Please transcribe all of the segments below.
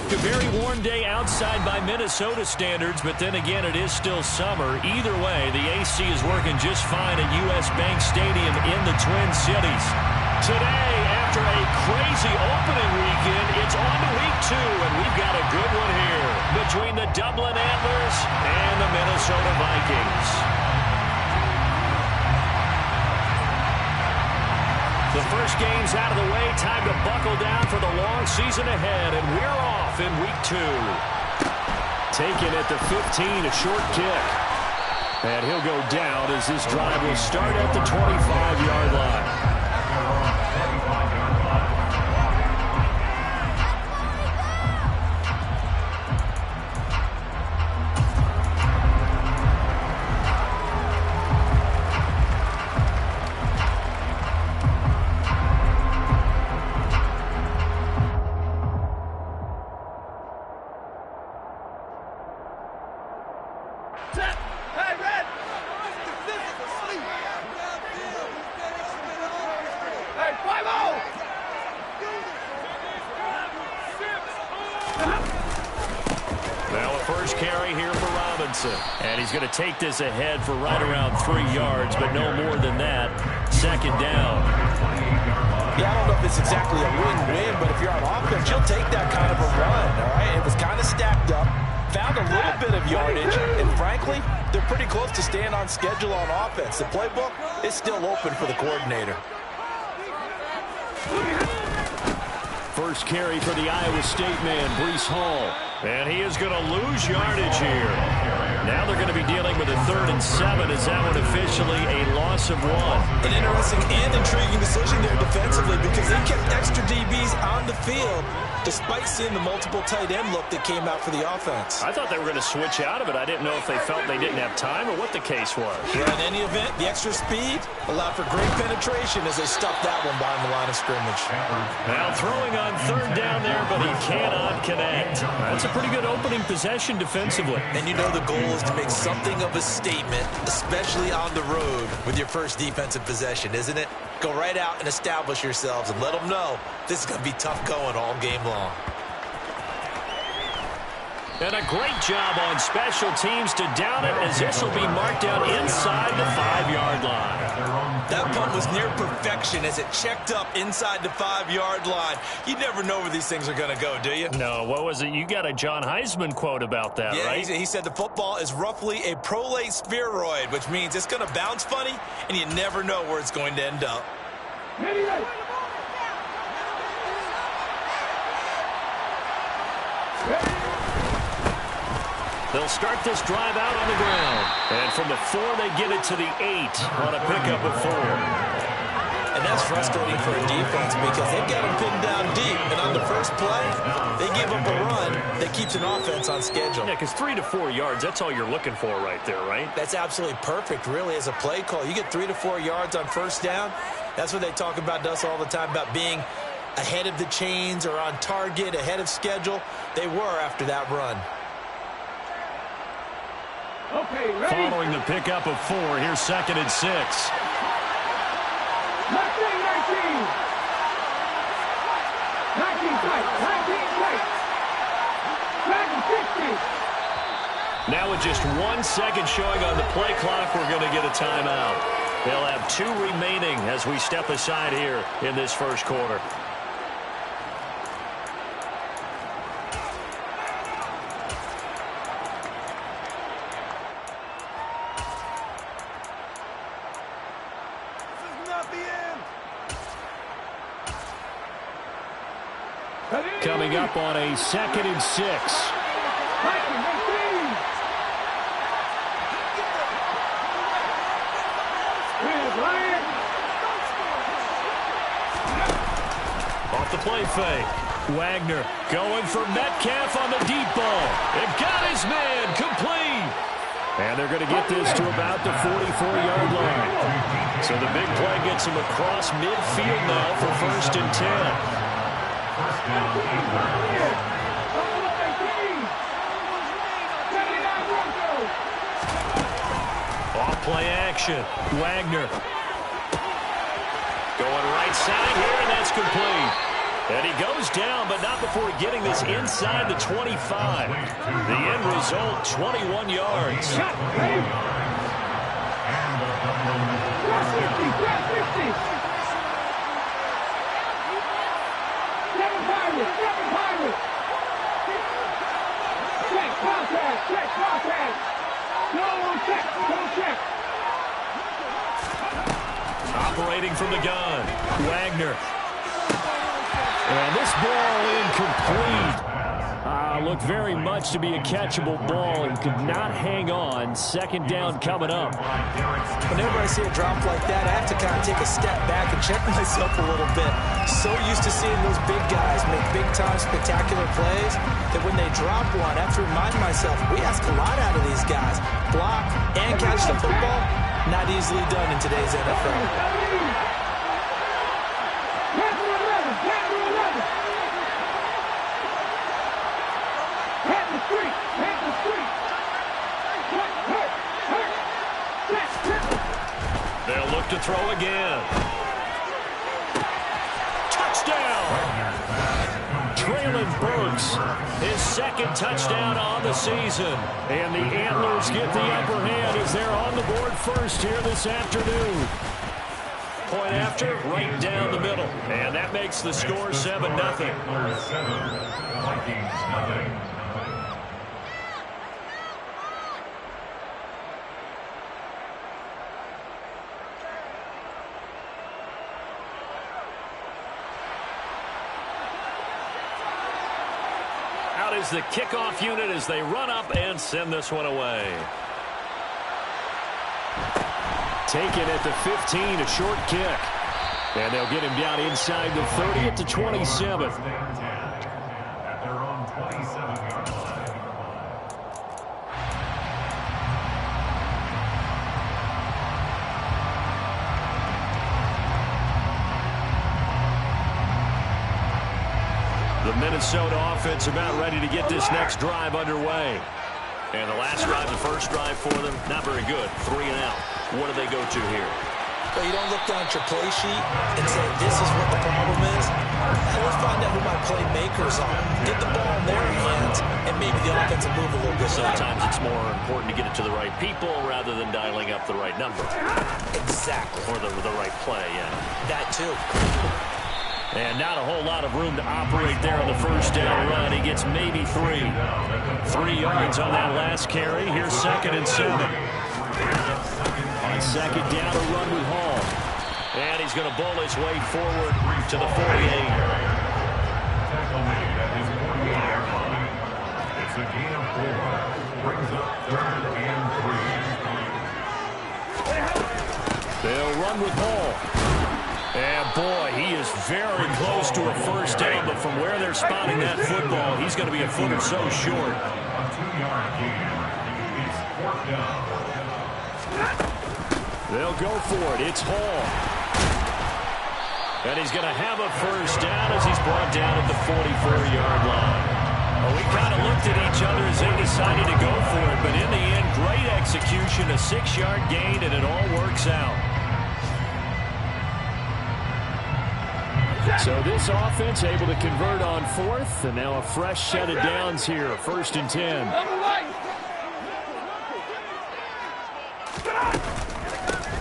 A very warm day outside by Minnesota standards, but then again, it is still summer. Either way, the AC is working just fine at U.S. Bank Stadium in the Twin Cities. Today, after a crazy opening weekend, it's on to week 2, and we've got a good one here between the Dublin Antlers and the Minnesota Vikings. The first game's out of the way. Time to buckle down for the long season ahead, and we're off in week 2. Taken at the 15, a short kick. And he'll go down as this drive will start at the 25-yard line. And he's going to take this ahead for right around 3 yards, but no more than that. Second down. Yeah, I don't know if it's exactly a win-win, but if you're on offense, you'll take that kind of a run, all right? It was kind of stacked up, found a little bit of yardage, and frankly, they're pretty close to staying on schedule on offense. The playbook is still open for the coordinator. First carry for the Iowa State man, Breece Hall. And he is going to lose yardage here. Now they're going to be dealing with a 3rd and 7. Is that one officially a loss of 1? An interesting and intriguing decision there defensively because they kept extra DBs on the field despite seeing the multiple tight end look that came out for the offense. I thought they were going to switch out of it. I didn't know if they felt they didn't have time or what the case was. Yeah, in any event, the extra speed allowed for great penetration as they stuffed that one behind the line of scrimmage. Now throwing on 3rd down there, but he cannot connect. That's a pretty good opening possession defensively. And you know the goal is to make something of a statement, especially on the road with your first defensive possession, isn't it? Go right out and establish yourselves and let them know this is going to be tough going all game long. And a great job on special teams to down it as this will be marked out inside the 5-yard line. That punt was near perfection as it checked up inside the 5-yard line. You never know where these things are going to go, do you? No, what was it? You got a John Heisman quote about that, right? Yeah, he said the football is roughly a prolate spheroid, which means it's going to bounce funny, and you never know where it's going to end up. They'll start this drive out on the ground. And from the 4, they get it to the 8 on a pickup of 4. And that's frustrating for a defense because they've got them pinned down deep. And on the first play, they give up a run that keeps an offense on schedule. Yeah, because 3 to 4 yards, that's all you're looking for right there, right? That's absolutely perfect, really, as a play call. You get 3 to 4 yards on first down. That's what they talk about to us all the time, about being ahead of the chains or on target, ahead of schedule. They were after that run. Okay, ready? Following the pickup of 4, here's 2nd and 6. 19, 19. Now with just 1 second showing on the play clock, we're going to get a timeout. They'll have 2 remaining as we step aside here in this first quarter. Coming up on a 2nd and 6. Off the play fake. Wagner going for Metcalf on the deep ball. It got his man complete. And they're going to get this to about the 44-yard line. So the big play gets him across midfield now for 1st and 10. Off play action. Wagner going right side here, and that's complete. And he goes down, but not before getting this inside the 25. The end result, 21 yards. Operating from the gun, Wagner. And this ball incomplete. Looked very much to be a catchable ball and could not hang on. Second down coming up. Whenever I see a drop like that, I have to kind of take a step back and check myself a little bit. So used to seeing those big guys make big-time spectacular plays that when they drop one, I have to remind myself, we ask a lot out of these guys. Block and catch the football, not easily done in today's NFL. They'll look to throw again. Touchdown! Traylon Burks, his second touchdown on the season. And the Antlers get the upper hand as they're on the board first here this afternoon. Point after, right down the middle. And that makes the score 7-0. Out is the kickoff unit as they run up and send this one away. Taken at the 15, a short kick. And they'll get him down inside the 30 at the 27. The Minnesota offense about ready to get this next drive underway. And the last drive, the first drive for them, not very good. 3 and out. What do they go to here? Well, you don't look down at your play sheet and say, this is what the problem is. Let's find out who my playmakers are. Get the ball in their hands, and maybe the offense will move a little bit. Sometimes it's more important to get it to the right people rather than dialing up the right number. Exactly. Or the right play, yeah. That too. And not a whole lot of room to operate there on the first down run. He gets maybe 3. 3 yards on that last carry. Here's 2nd and 7. On second down, a run with Hall. And he's going to bowl his way forward to the 48. It's a gain of 4. Brings up 3rd and 3. They'll run with Hall. And boy, he is very close to a first down, but from where they're spotting that football, he's going to be a foot or so short. A 2-yard gain. It's 4th down. They'll go for it. It's Hall. And he's going to have a first down as he's brought down at the 44-yard line. Well, we kind of looked at each other as they decided to go for it, but in the end, great execution, a 6-yard gain, and it all works out. So this offense able to convert on 4th, and now a fresh set of downs here, 1st and 10.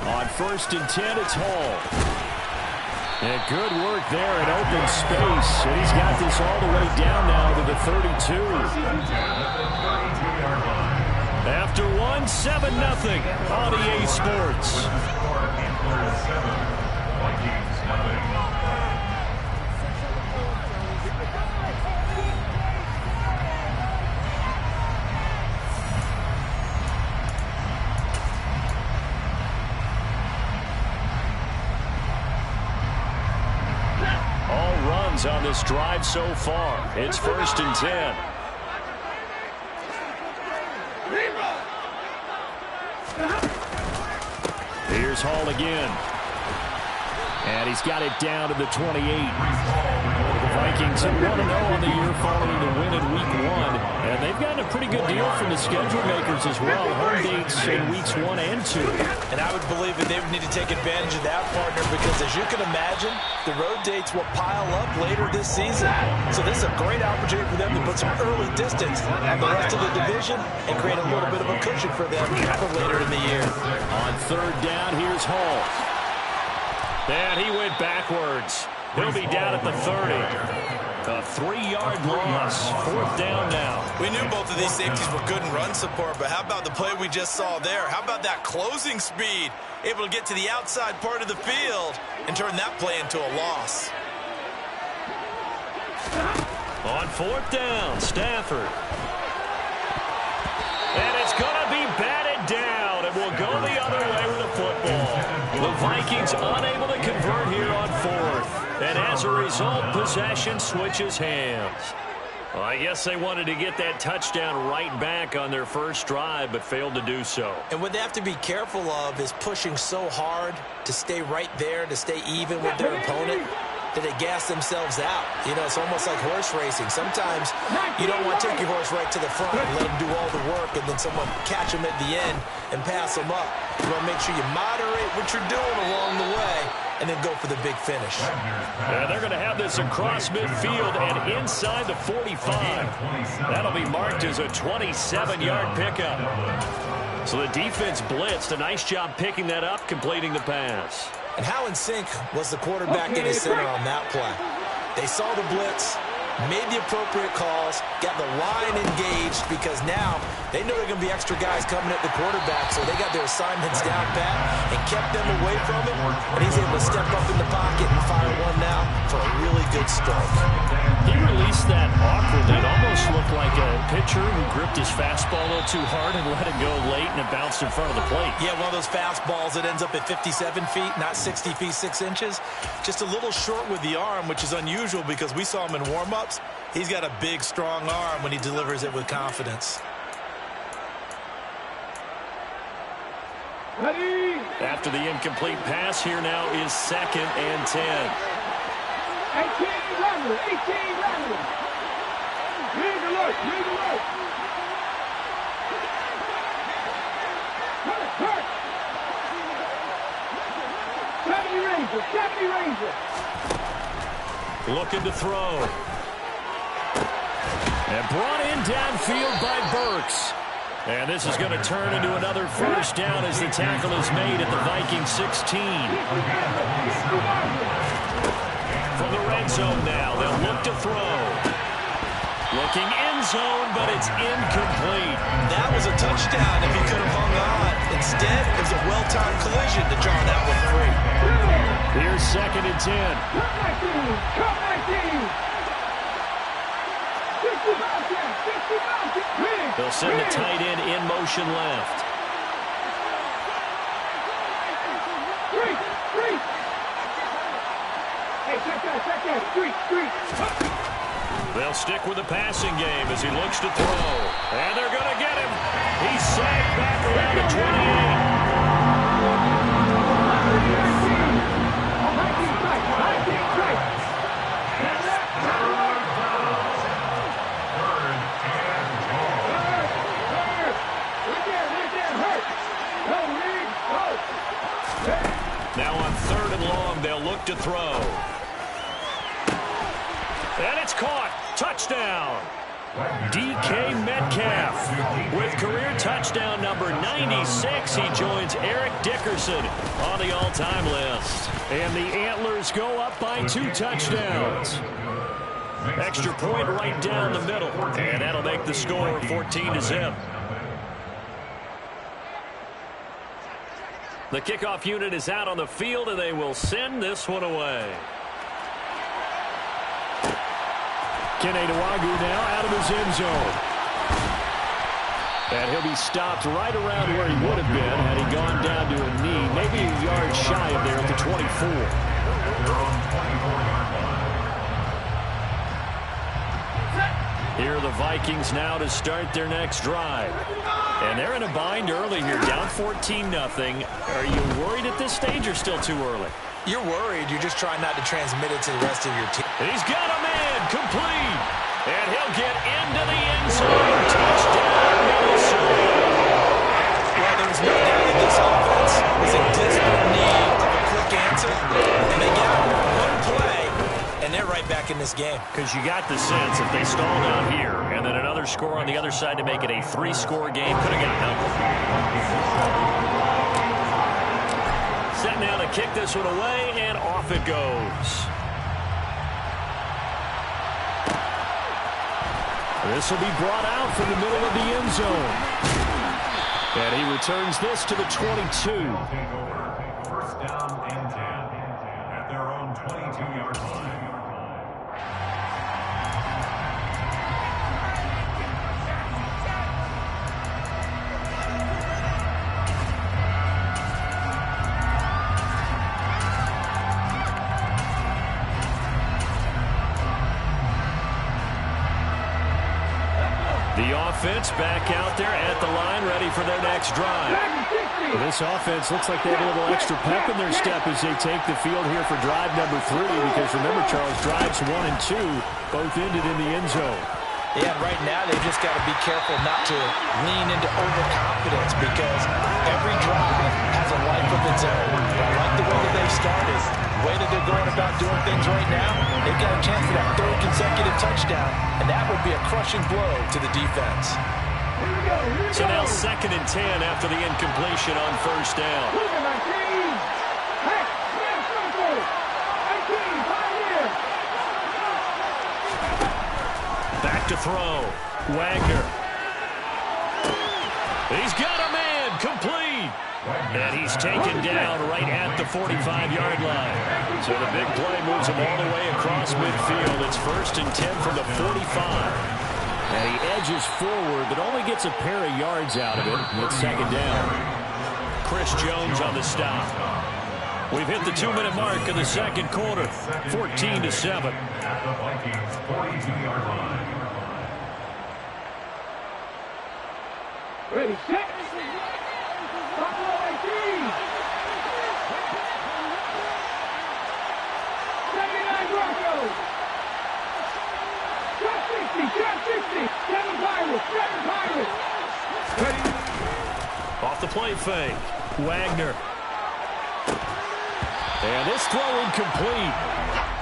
On 1st and 10, it's Hall. And good work there in open space. And he's got this all the way down now to the 32. After 1, 7-0 on EA Sports. On this drive so far. It's 1st and 10. Here's Hall again. And he's got it down to the 28. Vikings are 1-0 on the year following the win in Week 1. And they've gotten a pretty good deal from the schedule makers as well. Home dates in Weeks 1 and 2. And I would believe that they would need to take advantage of that, partner, because as you can imagine, the road dates will pile up later this season. So this is a great opportunity for them to put some early distance on the rest of the division and create a little bit of a cushion for them for later in the year. On third down, here's Hall. And he went backwards. He'll be down at the 30. A 3-yard loss. Fourth down now. We knew both of these safeties were good in run support, but how about the play we just saw there? How about that closing speed? Able to get to the outside part of the field and turn that play into a loss. On fourth down, Stafford. And it's going to be batted down, and we'll go the other way with the football. The Vikings unable to convert here on fourth. And as a result, possession switches hands. Well, I guess they wanted to get that touchdown right back on their first drive, but failed to do so. And what they have to be careful of is pushing so hard to stay right there, to stay even with their opponent, that they gas themselves out. You know, it's almost like horse racing. Sometimes you don't want to take your horse right to the front and let him do all the work, and then someone catch him at the end and pass him up. You want to make sure you moderate what you're doing along the way and then go for the big finish. And they're going to have this across midfield and inside the 45. That'll be marked as a 27-yard pickup. So the defense blitzed. A nice job picking that up, completing the pass. And how in sync was the quarterback in his center on that play? They saw the blitz, made the appropriate calls, got the line engaged, because now they know there are going to be extra guys coming at the quarterback, so they got their assignments down pat and kept them away from him, and he's able to step up in the pocket and fire one now for a really good strike. He released that awkwardly. It almost looked like a pitcher who gripped his fastball a little too hard and let it go late, and it bounced in front of the plate. Yeah, one of those fastballs that ends up at 57 feet, not 60 feet, 6 inches. Just a little short with the arm, which is unusual because we saw him in warm-ups. He's got a big, strong arm when he delivers it with confidence. Ready? After the incomplete pass, here now is 2nd and 10. 18 runners, 18 runners. Read the look, read the look. Hurt. 70 Ranger. Looking to throw. And brought in downfield by Burks. And this is going to turn into another first down as the tackle is made at the Vikings 16. From the red zone now, they'll look to throw. Looking end zone, but it's incomplete. That was a touchdown if he could have hung on. Instead, it was a well-timed collision to draw that one free. Here's 2nd and 10. Come back in. 65. They'll send the tight end in motion left. They'll stick with the passing game as he looks to throw. And they're going to get him. He's sacked back around the 28. Now on 3rd and long, they'll look to throw. And it's caught. Touchdown. DK Metcalf with career touchdown number 96. He joins Eric Dickerson on the all-time list. And the Antlers go up by 2 touchdowns. Extra point right down the middle. And that'll make the score 14-0. The kickoff unit is out on the field, and they will send this one away. Kene Nwagu now out of his end zone. And he'll be stopped right around where he would have been had he gone down to a knee, maybe a yard shy of there at the 24. Here are the Vikings now to start their next drive. And they're in a bind early here, down 14-0. Are you worried at this stage or still too early? You're worried. You're just trying not to transmit it to the rest of your team. He's got a man complete. And he'll get into the end zone. Touchdown, Minnesota. Well, there's no doubt that this offense was in desperate need of a quick answer. And they got one play, and they're right back in this game. Because you got the sense if they stalled out here and then another score on the other side to make it a 3-score game, could have gotten up. Set now to kick this one away, and off it goes. This will be brought out from the middle of the end zone. And he returns this to the 22. First down and 10 at their own 22-yard line. The offense back out there at the line, ready for their next drive. Well, this offense looks like they have a little extra pep in their step as they take the field here for drive number 3, because remember, Charles, drives 1 and 2 both ended in the end zone. Yeah, and right now they've just got to be careful not to lean into overconfidence, because every drive has a life of its own. I like the way that they've started, the way that they're going about doing things right now. They've got a chance for that 3rd consecutive touchdown, and that would be a crushing blow to the defense. So now 2nd and 10 after the incompletion on first down. Back to throw. Wagner. He's got a man complete. And he's taken down right at the 45-yard line. So the big play moves him all the way across midfield. It's 1st and 10 from the 45. And he edges forward, but only gets a pair of yards out of it. It's 2nd down. Chris Jones on the stop. We've hit the 2-minute mark in the 2nd quarter. 14-7. At the Vikings 42-yard line. Ready, set. Buffalo 18. 79 Broncos. Shot 60, shot 60. 7 Pirates, 7 Pirates. Ready. Off the play fake. Wagner. And this throw incomplete.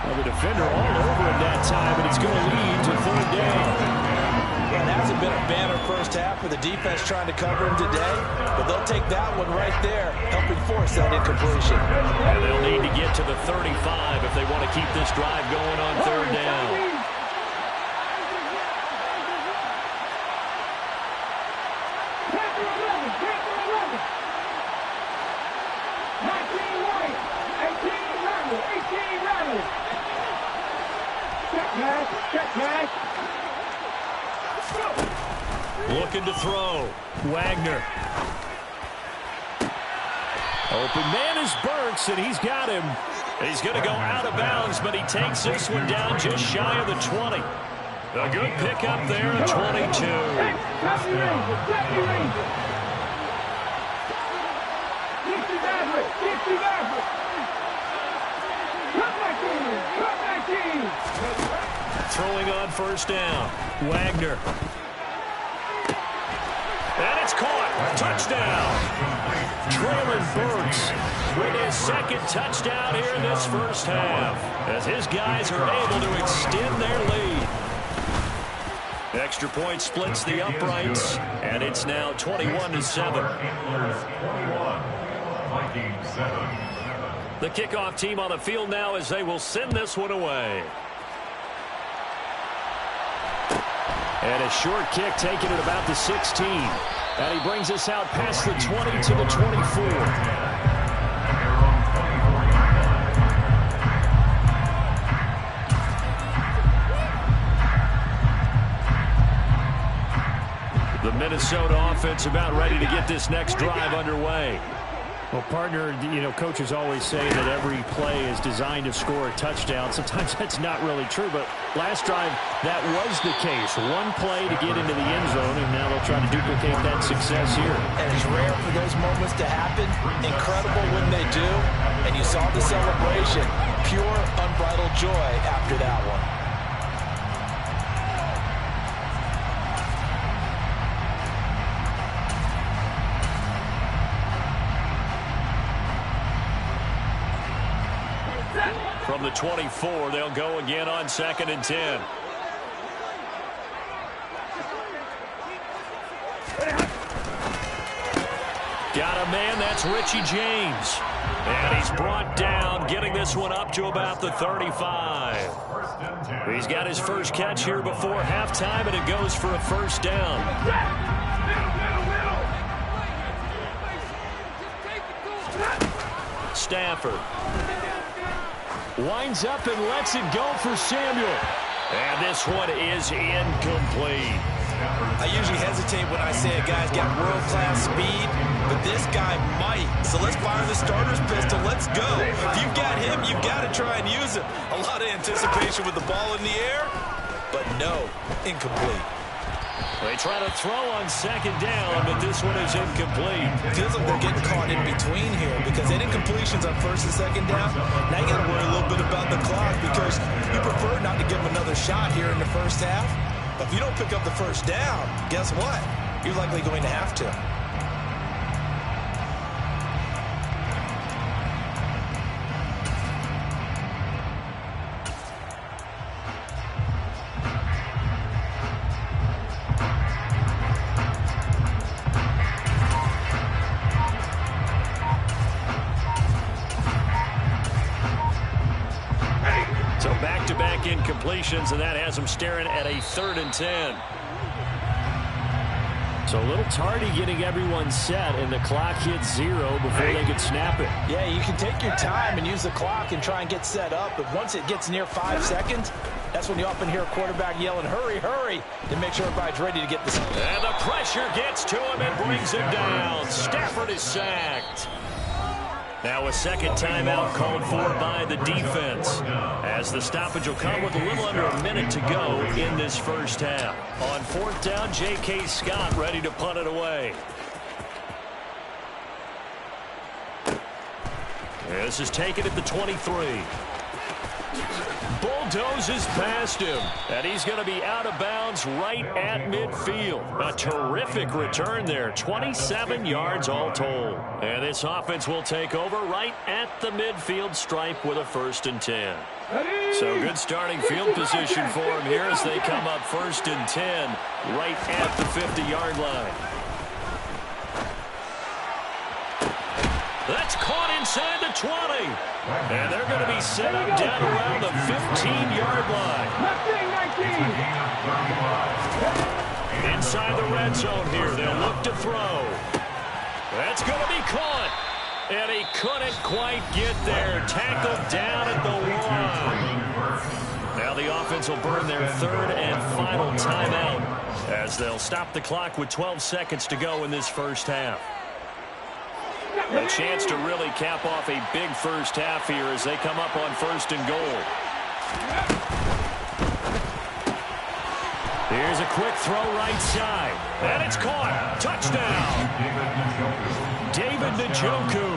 Well, the defender all over him that time, and it's going to lead to 3rd down. Yeah, that hasn't been a banner first half for the defense trying to cover him today, but they'll take that one right there, helping force that incompletion. And they'll need to get to the 35 if they want to keep this drive going on 3rd down. Looking to throw. Wagner. Open man is Burks, and he's got him. He's going to go out of bounds, but he takes this one down just shy of the 20. A good pickup there at 22. Throwing on first down. Wagner. And it's caught. Touchdown. Traylon Burks with his 2nd touchdown here in this first half, as his guys are able to extend their lead. Extra point splits the uprights, and it's now 21-7. The kickoff team on the field now as they will send this one away. And a short kick taken at about the 16. And he brings us out past the 20 to the 24. The Minnesota offense about ready to get this next drive underway. Well, partner, you know, coaches always say that every play is designed to score a touchdown. Sometimes that's not really true, but last drive, that was the case. One play to get into the end zone, and now they'll try to duplicate that success here. And it's rare for those moments to happen. Incredible when they do. And you saw the celebration. Pure, unbridled joy after that one. From the 24, they'll go again on 2nd and 10. Got a man, that's Richie James. And he's brought down, getting this one up to about the 35. He's got his first catch here before halftime, and it goes for a first down. Stafford winds up and lets it go for Samuel. And this one is incomplete. I usually hesitate when I say a guy's got world-class speed, but this guy might. So let's fire the starter's pistol. Let's go. If you've got him, you've got to try and use him. A lot of anticipation with the ball in the air, but no, incomplete. They try to throw on 2nd down, but this one is incomplete. Feels like they're getting caught in between here because any incompletions on 1st and 2nd down, now you got to worry a little bit about the clock because you prefer not to give them another shot here in the first half. But if you don't pick up the first down, guess what? You're likely going to have to. Incompletions, and that has them staring at a 3rd and 10. So a little tardy getting everyone set, and the clock hits 0 before they can snap it. Yeah, you can take your time and use the clock and try and get set up, but once it gets near 5 seconds, that's when you often hear a quarterback yelling, hurry, hurry, to make sure everybody's ready to get this. And the pressure gets to him and brings him down. Stafford is sacked. Now a second timeout called for by the defense, as the stoppage will come with a little under a minute to go in this first half. On 4th down, J.K. Scott ready to punt it away. This is taken at the 23. Bulldozes past him, and he's going to be out of bounds right at midfield. A terrific return there, 27 yards all told. And this offense will take over right at the midfield stripe with a 1st and 10. So good starting field position for him here as they come up 1st and 10 right at the 50-yard line. That's caught inside the 20. And they're going to be set up down around the 15-yard line. Inside the red zone here, they'll look to throw. That's going to be caught. And he couldn't quite get there. Tackled down at the 1. Now the offense will burn their 3rd and final timeout as they'll stop the clock with 12 seconds to go in this first half. A chance to really cap off a big first half here as they come up on 1st and goal. Here's a quick throw right side. And it's caught. Touchdown. David Njoku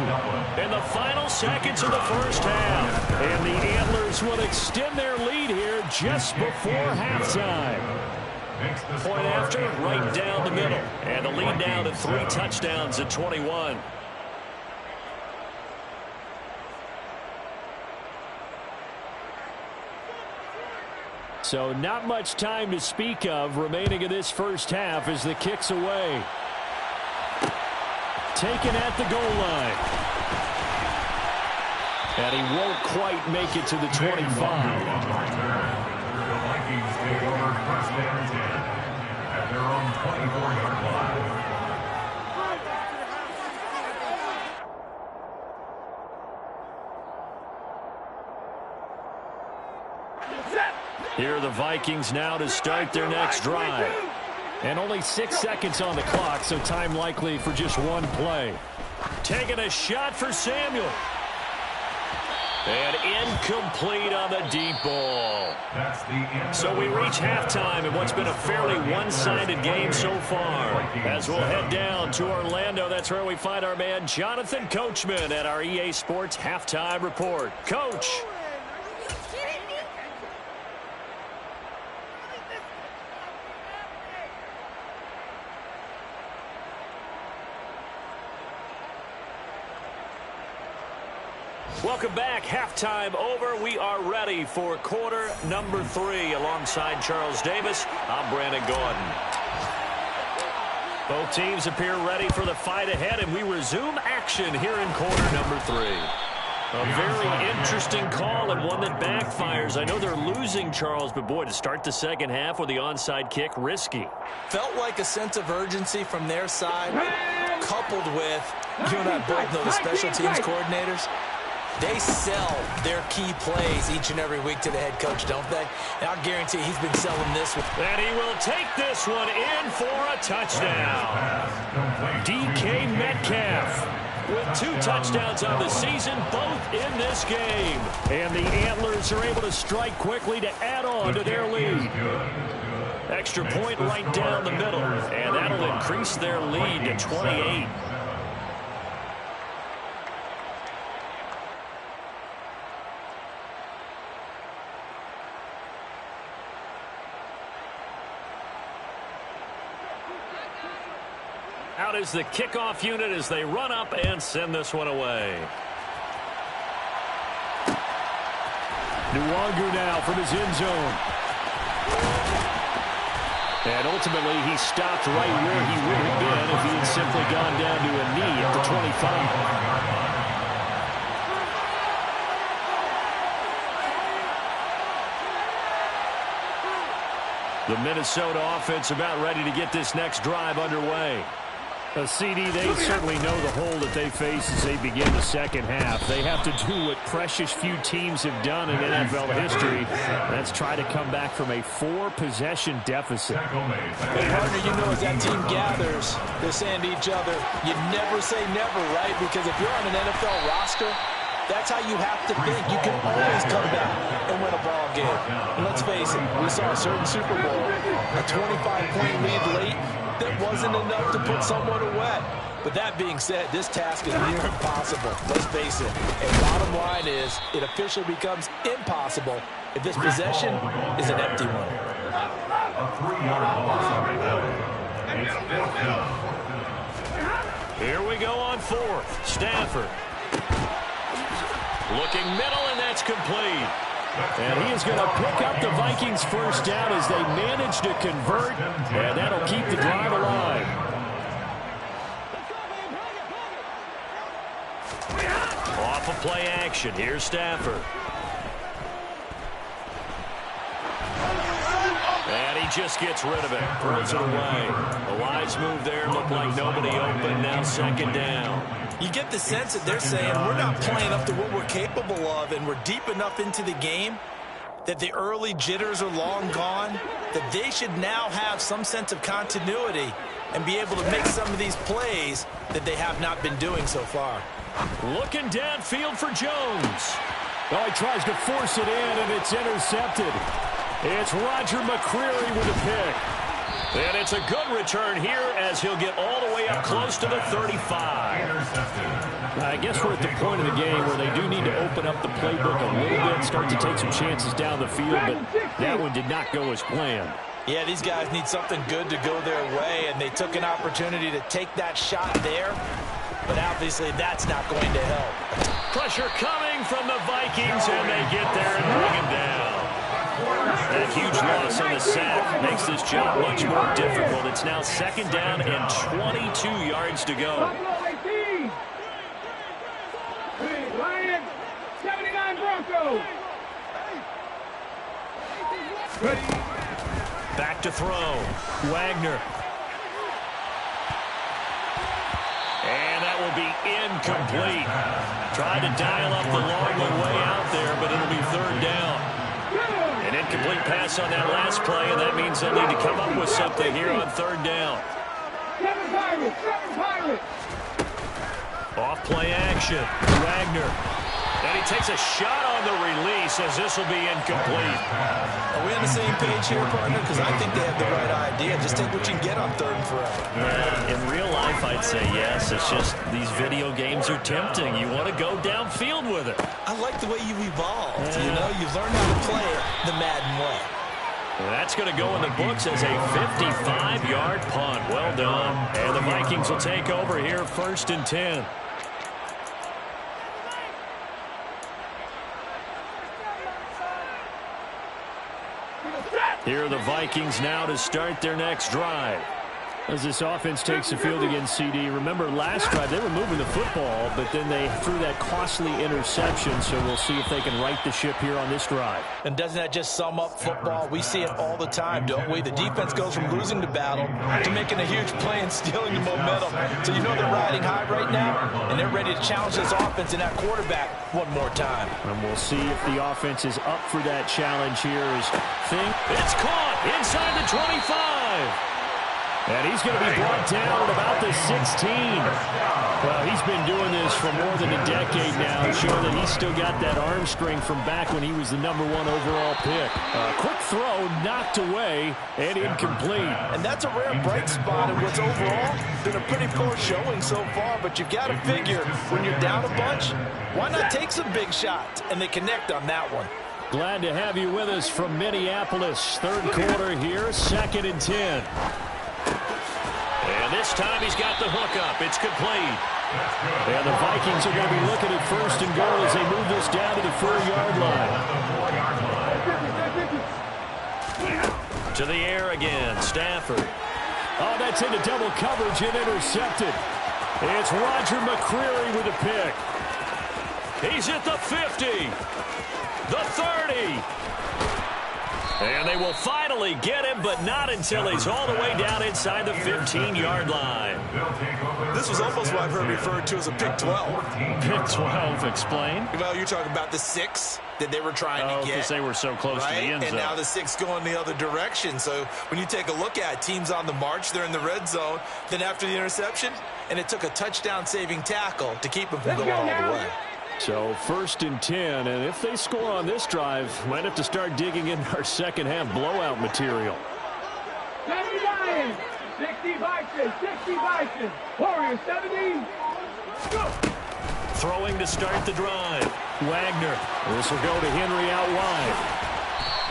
in the final seconds of the first half. And the Antlers will extend their lead here just before halftime. Point after, right down the middle. And the lead now to 3 touchdowns at 21. So not much time to speak of remaining in this first half as the kick's away. Taken at the goal line. And he won't quite make it to the 25. The Vikings take over 1st and 10 at their own 24-yard line. Here are the Vikings now to start their next drive. And only 6 seconds on the clock, so time likely for just one play. Taking a shot for Samuel. And incomplete on the deep ball. So we reach halftime in what's been a fairly one-sided game so far. As we'll head down to Orlando, that's where we find our man Jonathan Coachman at our EA Sports Halftime Report. Coach. Welcome back. Halftime over. We are ready for quarter number 3. Alongside Charles Davis, I'm Brandon Gordon. Both teams appear ready for the fight ahead, and we resume action here in quarter number 3. A very interesting call and one that backfires. I know they're losing, Charles, but boy, to start the second half with the onside kick, risky. Felt like a sense of urgency from their side, coupled with, you and I both know the special teams coordinators. They sell their key plays each and every week to the head coach, don't they? And I'll guarantee he's been selling this one. And he will take this one in for a touchdown. DK Metcalf with 2 touchdowns on the season, both in this game. And the Antlers are able to strike quickly to add on to their lead. Extra point right down the middle, and that'll increase their lead to 28. Out is the kickoff unit as they run up and send this one away. Nwangu now from his end zone. And ultimately, he stopped right where he would have been if he had simply gone down to a knee at the 25. The Minnesota offense about ready to get this next drive underway. A CD, they certainly know the hole that they face as they begin the second half. They have to do what precious few teams have done in NFL history. That's try to come back from a 4-possession deficit. Hey, partner, you know as that team gathers, they're saying to each other, you never say never, right? Because if you're on an NFL roster, that's how you have to think. You can always come back and win a ball game. And let's face it, we saw a certain Super Bowl, a 25-point lead late, that wasn't enough to put someone away. But that being said, this task is near impossible. Let's face it. And bottom line is, it officially becomes impossible if this possession is an empty one. A 3-yard ball. Here we go on 4th. Stafford. Looking middle, and that's complete. And he is going to pick up the Vikings' first down as they manage to convert, and that'll keep the drive alive. Off of play action, here's Stafford. And he just gets rid of it, throws it away. A wise move there, looked like nobody open, now second down. You get the sense that they're saying we're not playing up to what we're capable of, and we're deep enough into the game that the early jitters are long gone, that they should now have some sense of continuity and be able to make some of these plays that they have not been doing so far. Looking downfield for Jones. Oh, he tries to force it in, and it's intercepted. It's Roger McCreary with a pick. And it's a good return here as he'll get all the way up close to the 35. I guess we're at the point of the game where they do need to open up the playbook a little bit, start to take some chances down the field, but that one did not go as planned. Yeah, these guys need something good to go their way, and they took an opportunity to take that shot there, but obviously that's not going to help. Pressure coming from the Vikings, and they get there and bring him down. That huge loss on the sack makes this job much more difficult. It's now second down and 22 yards to go. Lions, 79 Broncos. Back to throw. Wagner. And that will be incomplete. Tried to dial up the long way out there, but it'll be third down. An incomplete pass on that last play, and that means they'll need to come up with something here on third down. Off play action. Wagner. And he takes a shot on the release as this will be incomplete. Are we on the same page here, partner? Because I think they have the right idea. Just take what you can get on 3rd and forever. In real life, I'd say yes. It's just these video games are tempting. You want to go downfield with it. I like the way you evolved. You know, you've learned how to play it the Madden way. That's going to go in the books as a 55-yard punt. Well done. And the Vikings will take over here 1st and 10. Here are the Vikings now to start their next drive. As this offense takes the field against CD, remember last drive they were moving the football, but then they threw that costly interception, so we'll see if they can right the ship here on this drive. And doesn't that just sum up football? We see it all the time, don't we? The defense goes from losing the battle to making a huge play and stealing the momentum. So you know they're riding high right now, and they're ready to challenge this offense and that quarterback one more time. And we'll see if the offense is up for that challenge here. It's caught inside the 25. And he's going to be brought down at about the 16. Well, he's been doing this for more than a decade now, showing that he's still got that arm strength from back when he was the #1 overall pick. Quick throw, knocked away, and incomplete. And that's a rare bright spot in what's overall been a pretty poor showing so far, but you've got to figure when you're down a bunch, why not take some big shots? And they connect on that one. Glad to have you with us from Minneapolis. 3rd quarter here, 2nd and 10. And this time he's got the hook up. It's complete. And the Vikings are going to be looking at 1st and goal as they move this down to the 4-yard line. To the air again, Stafford. Oh, that's into double coverage and intercepted. It's Roger McCreary with a pick. He's at the 50. The 30. And they will finally get him, but not until he's all the way down inside the 15-yard line. This was almost what I've heard referred to as a pick 12. Pick 12, explain. Well, you're talking about the 6 that they were trying to get. Because they were so close to the end zone. And now the 6 going the other direction. So when you take a look at teams on the march, they're in the red zone. Then after the interception, and it took a touchdown-saving tackle to keep them from going all the way. So 1st and 10, and if they score on this drive, might have to start digging in our second-half blowout material. 79, 60 Vikings, 60 Vikings, Warriors 70. Go. Throwing to start the drive. Wagner. This will go to Henry out wide.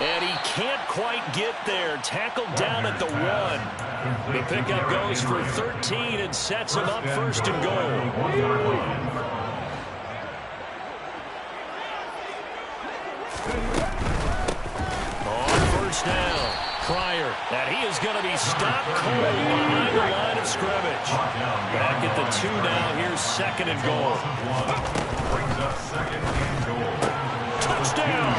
And he can't quite get there. Tackled down at the 1. The pickup goes for 13 and sets him up 1st and goal. Down. Pryor, and he is going to be stopped cold behind the line of scrimmage. Back at the 2 now. Here's 2nd and goal. Touchdown!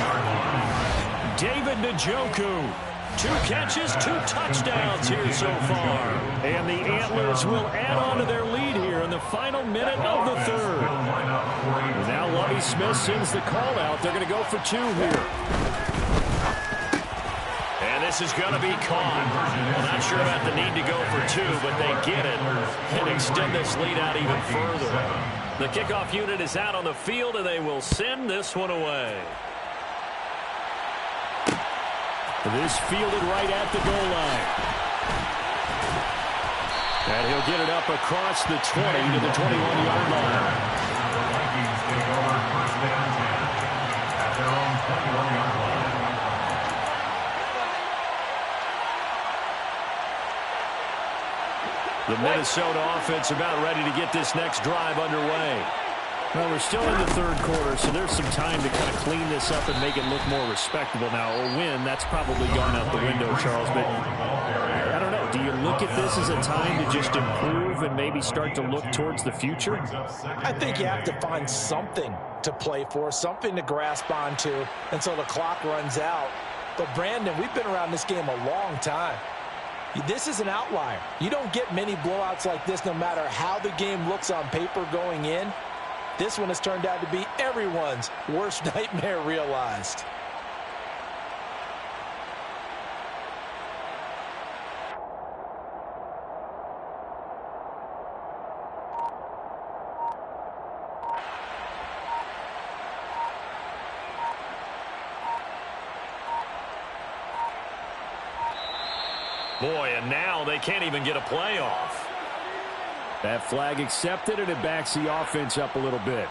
David Njoku. 2 catches, 2 touchdowns here so far. And the Antlers will add on to their lead here in the final minute of the 3rd. Now Lovie Smith sends the call out. They're going to go for 2 here. And this is going to be caught. Well, not sure about the need to go for 2, but they get it and extend this lead out even further. The kickoff unit is out on the field, and they will send this one away. This fielded right at the goal line. And he'll get it up across the 20 to the 21-yard line. The Vikings take over 1st and 10 at their own 21-yard line. The Minnesota offense about ready to get this next drive underway. Well, we're still in the 3rd quarter, so there's some time to kind of clean this up and make it look more respectable. Now, a win, that's probably gone out the window, Charles, but I don't know. Do you look at this as a time to just improve and maybe start to look towards the future? I think you have to find something to play for, something to grasp onto until the clock runs out. But, Brandon, we've been around this game a long time. This is an outlier. You don't get many blowouts like this no matter how the game looks on paper going in. This one has turned out to be everyone's worst nightmare realized. Boy, and now they can't even get a play off. That flag accepted, and it backs the offense up a little bit.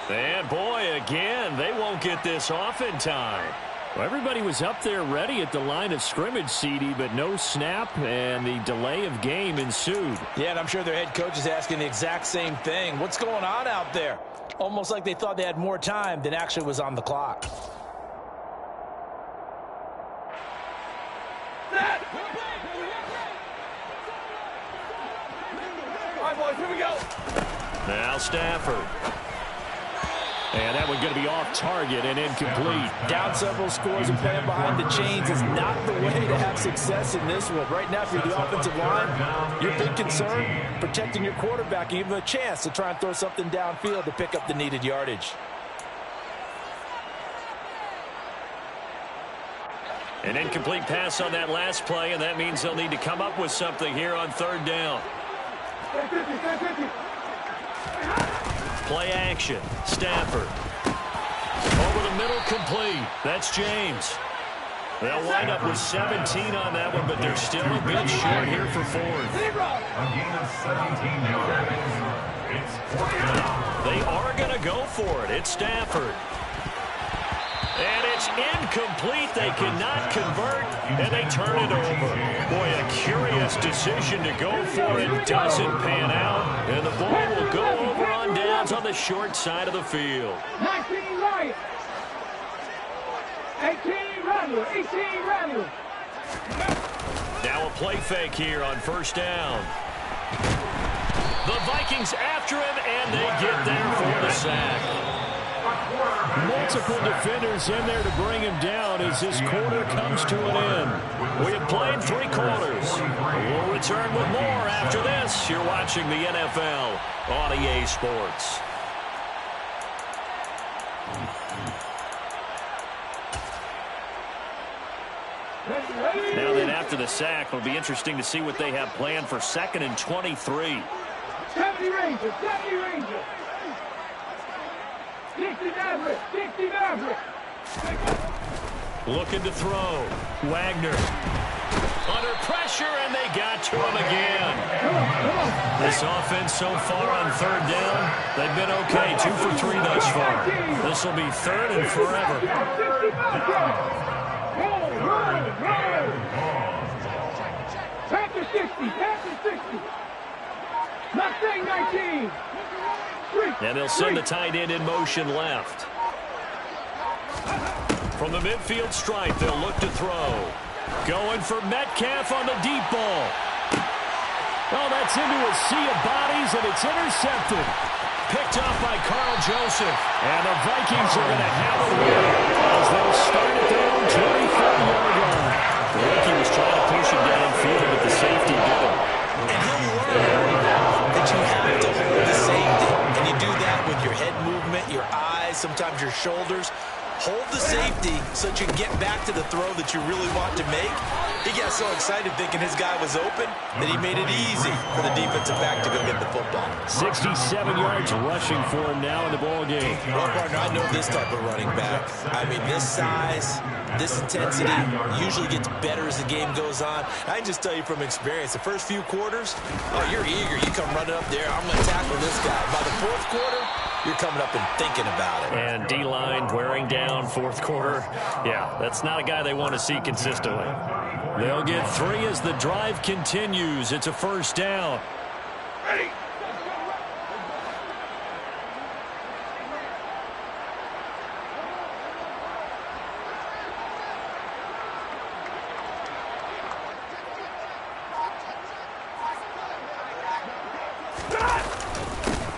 And boy, again, they won't get this off in time. Well, everybody was up there ready at the line of scrimmage, CD, but no snap, and the delay of game ensued. Yeah, and I'm sure their head coach is asking the exact same thing. What's going on out there? Almost like they thought they had more time than actually was on the clock. right, boys, here we go. Now Stafford. And that one going to be off target and incomplete. Down several scores and playing behind the chains is not the way to have success in this one. Right now, if you're the offensive line, your big concern, protecting your quarterback, and give him a chance to try and throw something downfield to pick up the needed yardage. An incomplete pass on that last play, and that means they'll need to come up with something here on third down. Play action. Stafford. Over the middle, complete. That's James. They'll wind up with 17 on that one, but they're still a bit short here for fourth. A gain of 17 yards. It's fourth down. They are going to go for it. It's Stafford. And it's incomplete. They cannot convert, and they turn it over. Boy, a curious decision to go for it. Doesn't pan out, and the ball will go over on downs on the short side of the field. 19 Lions. 18 Rattler. 18 Rattler. Now a play fake here on first down. The Vikings after him, and they get there for the sack. Multiple defenders in there to bring him down as this quarter comes to an end. We have played 3 quarters. We'll return with more after this. You're watching the NFL on EA Sports. Now then, after the sack, it'll be interesting to see what they have planned for 2nd and 23. 70 Rangers. 70 Rangers. 60 Maverick. 60 Maverick. Looking to throw. Wagner. Under pressure, and they got to him again. This offense so far on third down, they've been okay. 2 for 3 thus far. This will be 3rd and forever. Panther 60. Panther 60. Mustang 19. And they'll send the tight end in motion left. From the midfield stripe, they'll look to throw. Going for Metcalf on the deep ball. Oh, that's into a sea of bodies, and it's intercepted. Picked off by Carl Joseph. And the Vikings are going to have it here as they'll start at their own 24-yard line. The rookie was trying to push him downfield, but the safety did it. And he'll learn that you have to hold the safety. And you do that with your head movement, your eyes, sometimes your shoulders. Hold the safety so that you can get back to the throw that you really want to make. He got so excited thinking his guy was open that he made it easy for the defensive back to go get the football. 67 yards rushing for him now in the ball game. Well, partner, I know this type of running back. I mean, this size, this intensity usually gets better as the game goes on. I can just tell you from experience, the first few quarters, oh, you're eager. You come running up there, I'm going to tackle this guy. By the fourth quarter, you're coming up and thinking about it. And D-line wearing down fourth quarter. Yeah, that's not a guy they want to see consistently. They'll get 3 as the drive continues. It's a first down. Ready.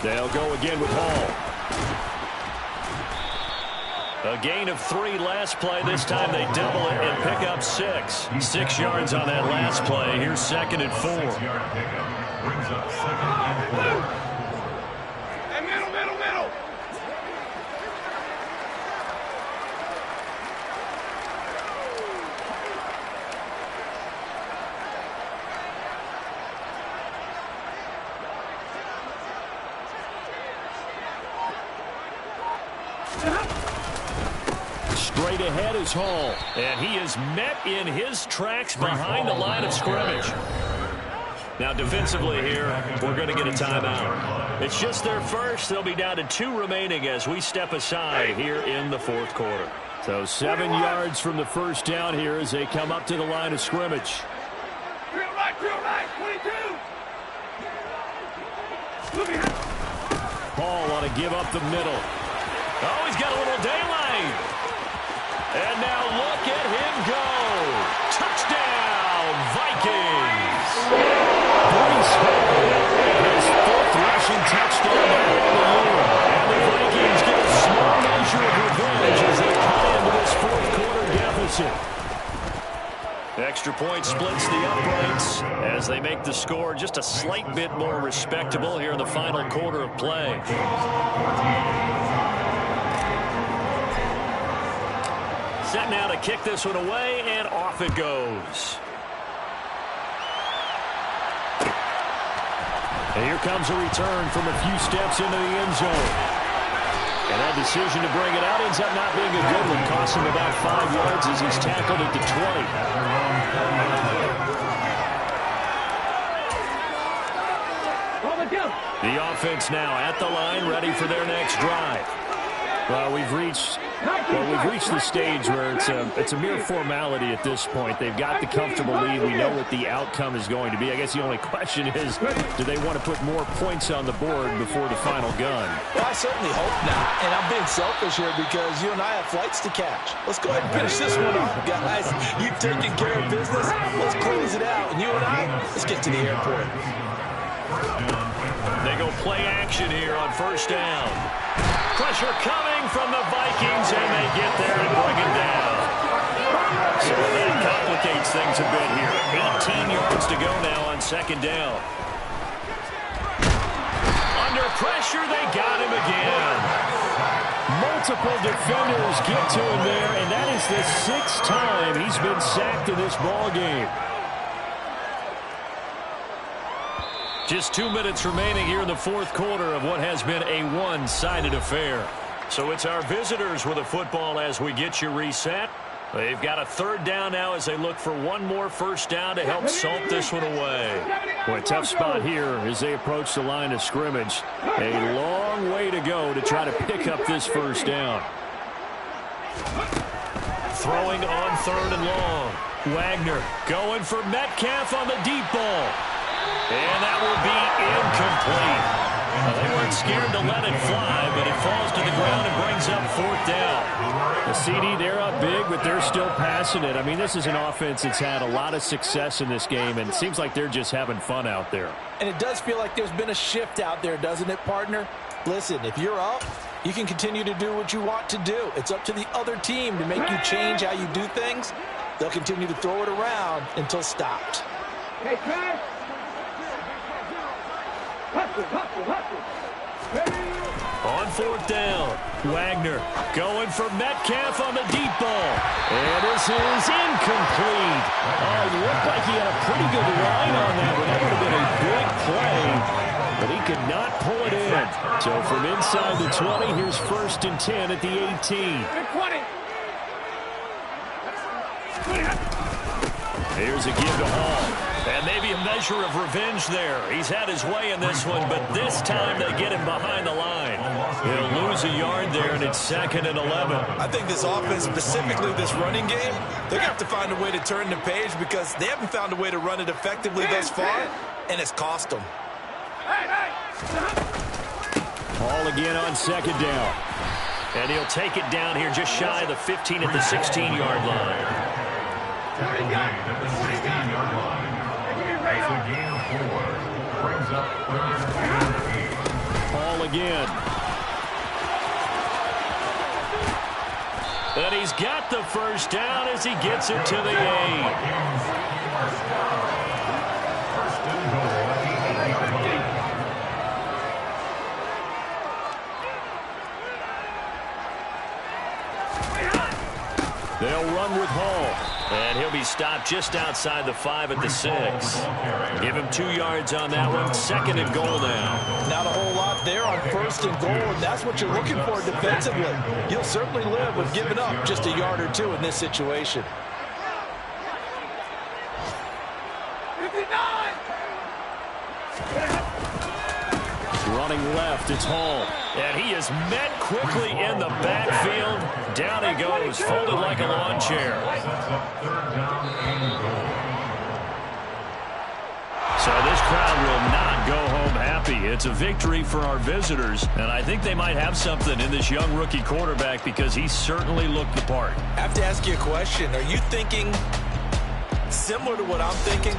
They'll go again with Hall. A gain of 3 last play. This time they double it and pick up 6. 6 yards on that last play. Here's 2nd and 4. 6-yard pickup brings up 2nd and 4. Hey, middle. Straight ahead is Hall. And he is met in his tracks behind the line of scrimmage. Now defensively here, we're going to get a timeout. It's just their first. They'll be down to 2 remaining as we step aside here in the fourth quarter. So 7 yards from the first down here as they come up to the line of scrimmage. Drill right, 22. Hall want to give up the middle. Oh, he's got a little daylight. And now look at him go. Touchdown, Vikings. His Extra point splits the uprights as they make the score just a slight bit more respectable here in the final quarter of play. Set now to kick this one away, and off it goes. And here comes a return from a few steps into the end zone. And that decision to bring it out ends up not being a good one. Costs him about 5 yards as he's tackled at the 20. The offense now at the line, ready for their next drive. Well, we've reached the stage where it's a mere formality at this point. They've got the comfortable lead. We know what the outcome is going to be. I guess the only question is, do they want to put more points on the board before the final gun? Well, I certainly hope not. And I'm being selfish here because you and I have flights to catch. Let's go ahead and finish this one up, guys. You've taken care of business. Let's close it out. And you and I, let's get to the airport. They go play action here on first down. Pressure coming from the Vikings, and they get there and bring it down. So that complicates things a bit here. 18 yards to go now on second down. Under pressure, they got him again. Multiple defenders get to him there, and that is the 6th time he's been sacked in this ballgame. Just 2 minutes remaining here in the fourth quarter of what has been a one-sided affair. So it's our visitors with the football as we get you reset. They've got a third down now as they look for one more first down to help salt this one away. Boy, a tough spot here as they approach the line of scrimmage. A long way to go to try to pick up this first down. Throwing on third and long. Wagner going for Metcalf on the deep ball. And that will be incomplete. Well, they weren't scared to let it fly, but it falls to the ground and brings up fourth down. The CD, they're up big, but they're still passing it. I mean, this is an offense that's had a lot of success in this game, and it seems like they're just having fun out there. And it does feel like there's been a shift out there, doesn't it, partner? Listen, if you're up, you can continue to do what you want to do. It's up to the other team to make you change how you do things. They'll continue to throw it around until stopped. Hey, Trav. On fourth down, Wagner going for Metcalf on the deep ball. And this is incomplete. Oh, it looked like he had a pretty good line on that one. That would have been a big play, but he could not pull it in. So from inside the 20, here's first and 10 at the 18. Here's a give to Hall. And maybe a measure of revenge there. He's had his way in this one, but this time they get him behind the line. He'll lose a yard there, and it's 2nd and 11. I think this offense, specifically this running game, they're going to have to find a way to turn the page because they haven't found a way to run it effectively thus far, and it's cost them. Ball again on second down. And he'll take it down here just shy of the 15 at the 16-yard line. Ball again. And he's got the first down as he gets it to the 8. They'll run with Hall. And he'll be stopped just outside the 5 at the 6. Give him 2 yards on that one. 2nd and goal now. Not a whole lot there on first and goal, and that's what you're looking for defensively. You'll certainly live with giving up just a yard or two in this situation. 59! Running left, it's Hall. And he is met quickly in the backfield. Down he goes, folded like a lawn chair. So this crowd will not go home happy. It's a victory for our visitors, and I think they might have something in this young rookie quarterback because he certainly looked the part. I have to ask you a question. Are you thinking similar to what I'm thinking?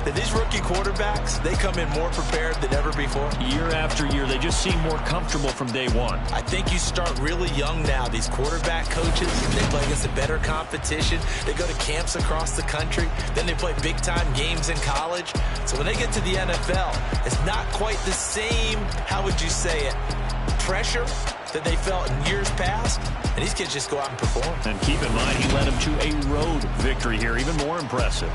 that these rookie quarterbacks, they come in more prepared than ever before. Year after year, they just seem more comfortable from day one. I think you start really young now. These quarterback coaches, they play against a better competition. They go to camps across the country. Then they play big-time games in college. So when they get to the NFL, it's not quite the same, how would you say it, pressure that they felt in years past. And these kids just go out and perform. And keep in mind, he led them to a road victory here, even more impressive.